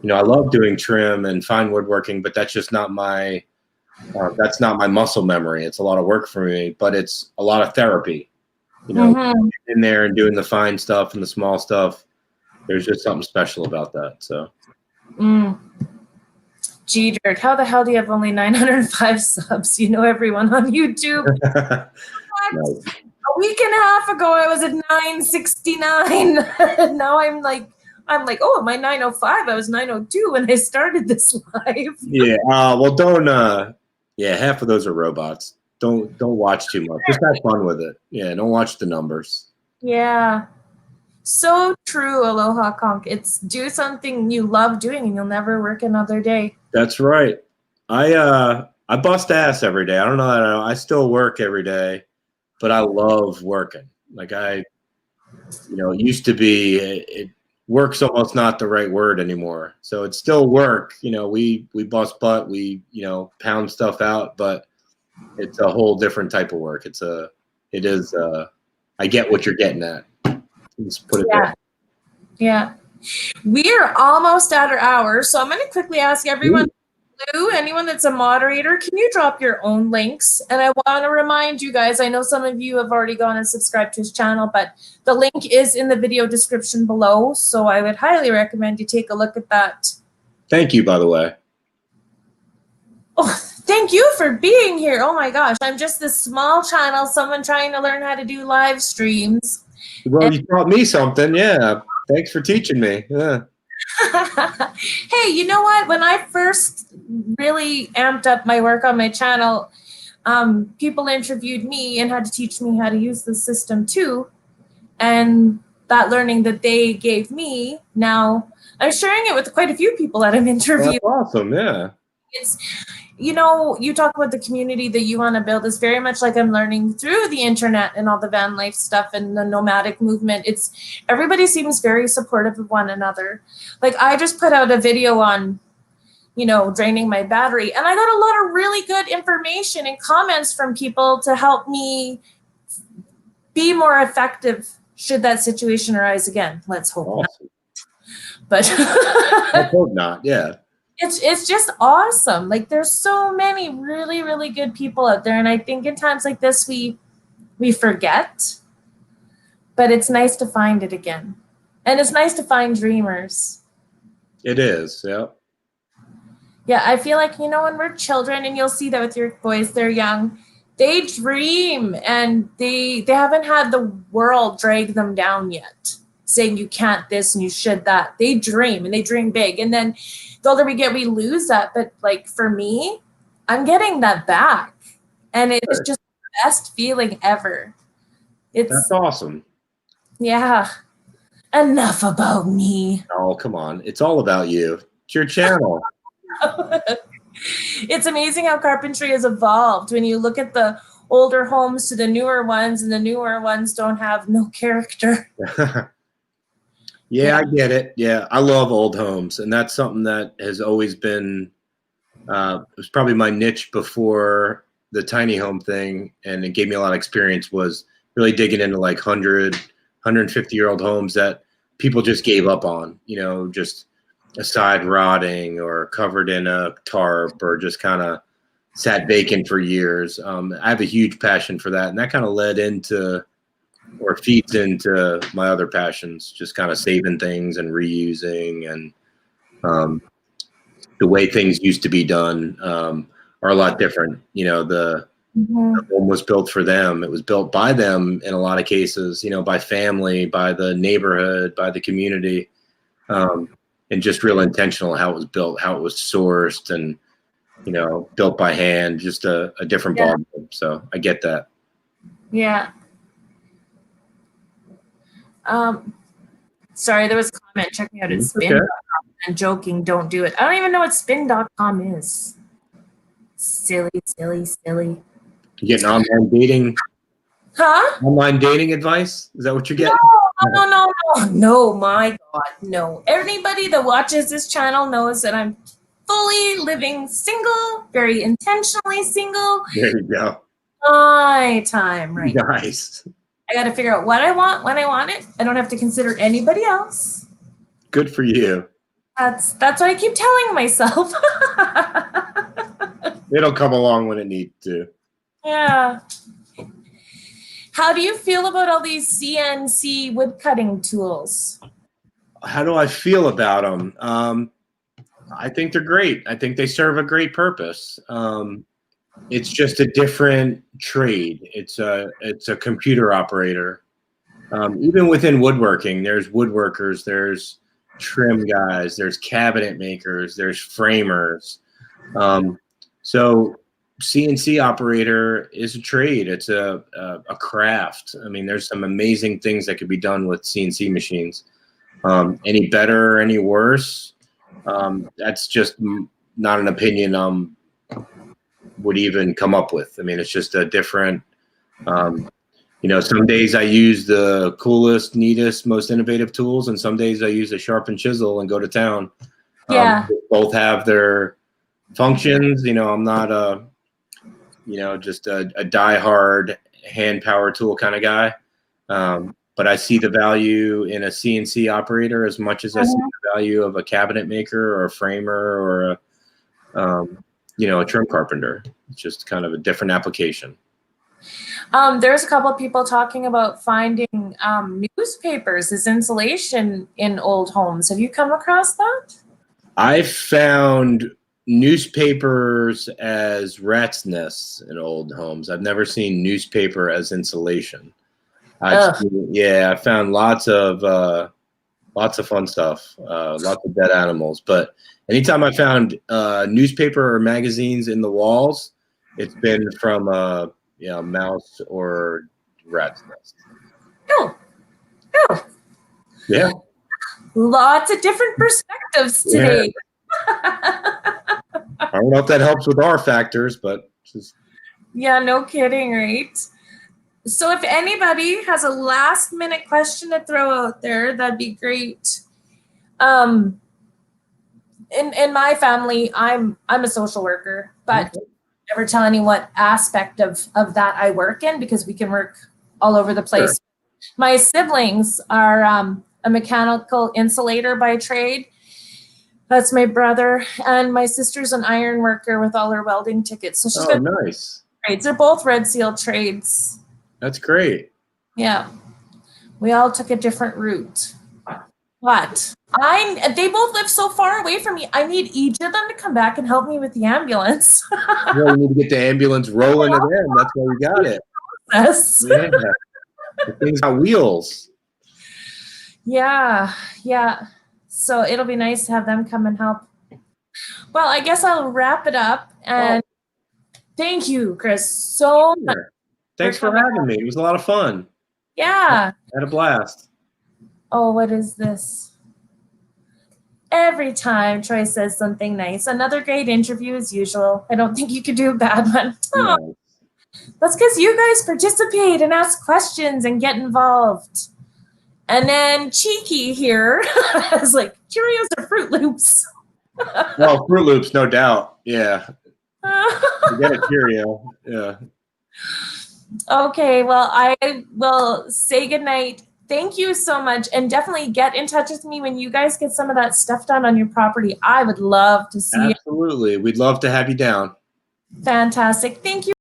love doing trim and fine woodworking, but that's just not my muscle memory. It's a lot of work for me, but it's a lot of therapy, in there and doing the fine stuff and the small stuff. There's just something special about that. So. Gee, Dirk, how the hell do you have only 905 subs? You know everyone on YouTube. Nice. A week and a half ago, I was at 969. Now I'm like, oh, am I 905? I was 902 when I started this live. Yeah. Well, don't. Half of those are robots. Don't watch too much. Just have fun with it. Yeah. Don't watch the numbers. Yeah. So true, Aloha Conk. It's do something you love doing and you'll never work another day. That's right. I bust ass every day. I don't know that I still work every day, but I love working. Like it used to be work's almost not the right word anymore. So it's still work. We bust butt, we, pound stuff out, but it's a whole different type of work. I get what you're getting at. Let's put it there. Yeah. We are almost at our hour, so I'm going to quickly ask everyone, anyone that's a moderator, can you drop your own links? And I want to remind you guys, I know some of you have already gone and subscribed to his channel, but the link is in the video description below, so I would highly recommend you take a look at that. Thank you, by the way. Oh, thank you for being here. Oh my gosh, I'm just this small channel, someone trying to learn how to do live streams. Well, you taught me something. Yeah. Thanks for teaching me. Yeah. Hey, you know what? When I first really amped up my work on my channel, people interviewed me and had to teach me how to use the system too. And that learning that they gave me, now I'm sharing it with quite a few people that I'm interviewing. That's awesome. Yeah. It's, you talk about the community that you want to build. It's very much like I'm learning through the internet and all the van life stuff and the nomadic movement. Everybody seems very supportive of one another. Like I just put out a video on, draining my battery, and I got a lot of really good information and comments from people to help me be more effective should that situation arise again. Let's hope awesome. Not. But let's hope not. Yeah. It's just awesome. Like there's so many really, really good people out there. And I think in times like this, we forget, but it's nice to find it again. And it's nice to find dreamers. It is. Yeah. Yeah. I feel like, when we're children, and you'll see that with your boys, they're young, they dream and they haven't had the world drag them down yet, saying you can't this and you should that. They dream and they dream big. And then the older we get, we lose that. But like for me, I'm getting that back. And it's just the best feeling ever. That's awesome. Yeah. Enough about me. Oh, come on. It's all about you. It's your channel. It's amazing how carpentry has evolved when you look at the older homes to the newer ones, and the newer ones don't have no character. Yeah, I get it. Yeah, I love old homes, and that's something that has always been, it was probably my niche before the tiny home thing, and it gave me a lot of experience, was really digging into like 150-year-old homes that people just gave up on, just aside rotting or covered in a tarp or just kind of sat vacant for years. I have a huge passion for that, and that kind of led into or feeds into my other passions, just kind of saving things and reusing, and the way things used to be done are a lot different. The home was built for them. It was built by them in a lot of cases, by family, by the neighborhood, by the community, and just real intentional how it was built, how it was sourced, and built by hand, just a different ballgame. So I get that. Yeah. Sorry, there was a comment. Check me out at spin.com. Okay. I'm joking. Don't do it. I don't even know what spin.com is. Silly. You getting online dating? Huh? Online dating advice? Is that what you're getting? No, my God, no. Everybody that watches this channel knows that I'm fully living single, very intentionally single. There you go. My time, right? Nice. I got to figure out what I want when I want it. I don't have to consider anybody else. Good for you. That's what I keep telling myself. It'll come along when it needs to. Yeah. How do you feel about all these CNC wood cutting tools? How do I feel about them? I think they're great. I think they serve a great purpose. It's just a different trade. It's a computer operator. Even within woodworking, there's woodworkers, there's trim guys, there's cabinet makers, there's framers. So CNC operator is a trade. It's a craft. I mean, there's some amazing things that could be done with CNC machines. Any better or any worse? That's just not an opinion would even come up with. I mean, it's just a different, You know, some days I use the coolest, neatest, most innovative tools, and some days I use a sharpened chisel and go to town. Yeah. Both have their functions. You know, I'm not just a die-hard hand power tool kind of guy. But I see the value in a CNC operator as much as I see the value of a cabinet maker or a framer or a trim carpenter. It's just kind of a different application. There's a couple of people talking about finding newspapers as insulation in old homes. Have you come across that? I've found newspapers as rat's nests in old homes. I've never seen newspaper as insulation. I found lots of fun stuff, lots of dead animals. But anytime I found newspaper or magazines in the walls, it's been from a mouse or rat's nest. Oh. Yeah. Lots of different perspectives today. Yeah. I don't know if that helps with our factors, but yeah, no kidding, right? So if anybody has a last minute question to throw out there, that'd be great. In my family, I'm a social worker, but never tell anyone what aspect of that I work in, because we can work all over the place. Sure. My siblings are a mechanical insulator by trade. That's my brother, and my sister's an iron worker with all her welding tickets. So she's got nice trades. They're both Red Seal trades. That's great. Yeah, we all took a different route, but they both live so far away from me. I need each of them to come back and help me with the ambulance. Well, we need to get the ambulance rolling again. That's why we got it. Yes. Yeah, the thing's got wheels. Yeah. So it'll be nice to have them come and help. Well, I guess I'll wrap it up, and thank you, Chris, so much. Thanks for having me. It was a lot of fun. Yeah. I had a blast. Oh, what is this? Every time Troy says something nice, another great interview as usual. I don't think you could do a bad one. No. Oh, that's because you guys participate and ask questions and get involved. And then Cheeky here is like, Cheerios or Fruit Loops? Well, Fruit Loops, no doubt. Yeah. You get a Cheerio. Yeah. Okay, well, I will say goodnight. Thank you so much. And definitely get in touch with me when you guys get some of that stuff done on your property. I would love to see it. Absolutely. We'd love to have you down. Fantastic. Thank you.